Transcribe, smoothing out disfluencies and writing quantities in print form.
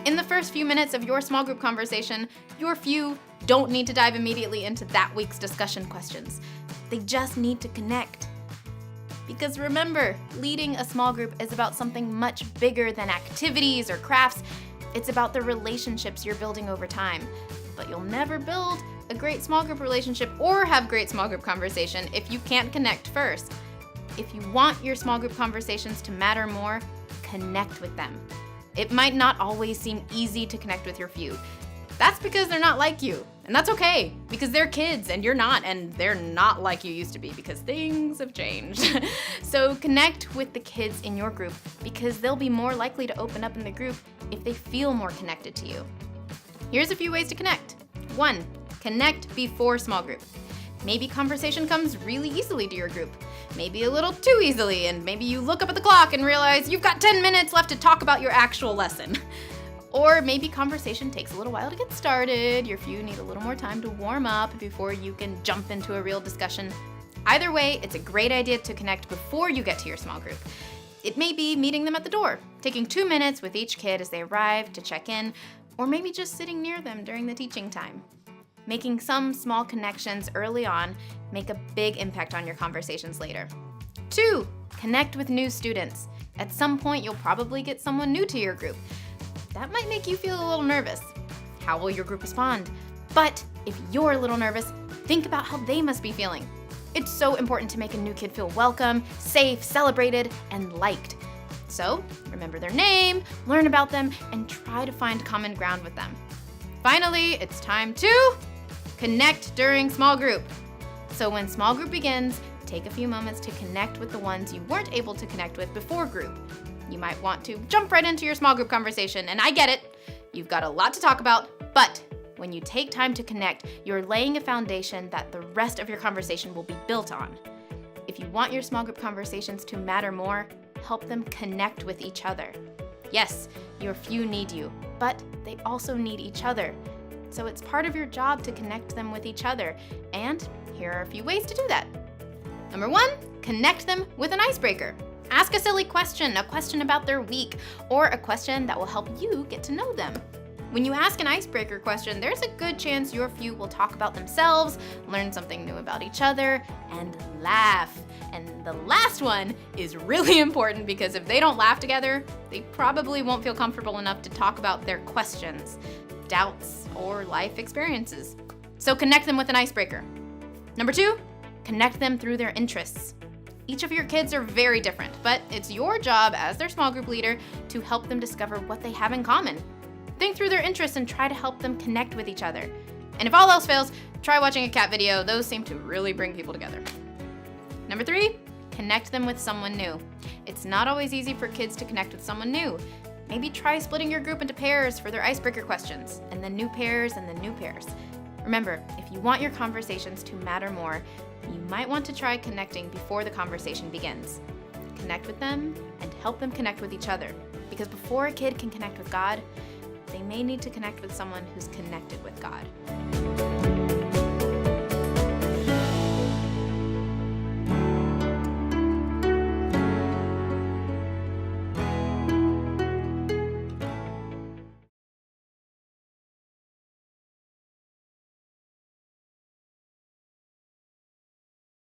In the first few minutes of your small group conversation, your few don't need to dive immediately into that week's discussion questions. They just need to connect. Because remember, leading a small group is about something much bigger than activities or crafts. It's about the relationships you're building over time. But you'll never build a great small group relationship or have great small group conversation if you can't connect first. If you want your small group conversations to matter more, connect with them. It might not always seem easy to connect with your few. That's because they're not like you. And that's okay, because they're kids and you're not, and they're not like you used to be because things have changed. So connect with the kids in your group because they'll be more likely to open up in the group if they feel more connected to you. Here's a few ways to connect. 1, connect before small group. Maybe conversation comes really easily to your group, maybe a little too easily, and maybe you look up at the clock and realize you've got 10 minutes left to talk about your actual lesson. Or maybe conversation takes a little while to get started, your few need a little more time to warm up before you can jump into a real discussion. Either way, it's a great idea to connect before you get to your small group. It may be meeting them at the door, taking 2 minutes with each kid as they arrive to check in, or maybe just sitting near them during the teaching time. Making some small connections early on make a big impact on your conversations later. 2, connect with new students. At some point, you'll probably get someone new to your group. That might make you feel a little nervous. How will your group respond? But if you're a little nervous, think about how they must be feeling. It's so important to make a new kid feel welcome, safe, celebrated, and liked. So remember their name, learn about them, and try to find common ground with them. Finally, it's time to connect during small group. So when small group begins, take a few moments to connect with the ones you weren't able to connect with before group. You might want to jump right into your small group conversation, and I get it. You've got a lot to talk about, but when you take time to connect, you're laying a foundation that the rest of your conversation will be built on. If you want your small group conversations to matter more, help them connect with each other. Yes, your few need you, but they also need each other. So it's part of your job to connect them with each other, and here are a few ways to do that. Number 1, connect them with an icebreaker. Ask a silly question, a question about their week, or a question that will help you get to know them. When you ask an icebreaker question, there's a good chance your few will talk about themselves, learn something new about each other, and laugh. And the last one is really important because if they don't laugh together, they probably won't feel comfortable enough to talk about their questions, doubts, or life experiences. So connect them with an icebreaker. Number 2, connect them through their interests. Each of your kids are very different, but it's your job as their small group leader to help them discover what they have in common. Think through their interests and try to help them connect with each other. And if all else fails, try watching a cat video. Those seem to really bring people together. Number 3, connect them with someone new. It's not always easy for kids to connect with someone new. Maybe try splitting your group into pairs for their icebreaker questions, and then new pairs and then new pairs. Remember, if you want your conversations to matter more, you might want to try connecting before the conversation begins. Connect with them and help them connect with each other. Because before a kid can connect with God, they may need to connect with someone who's connected with God.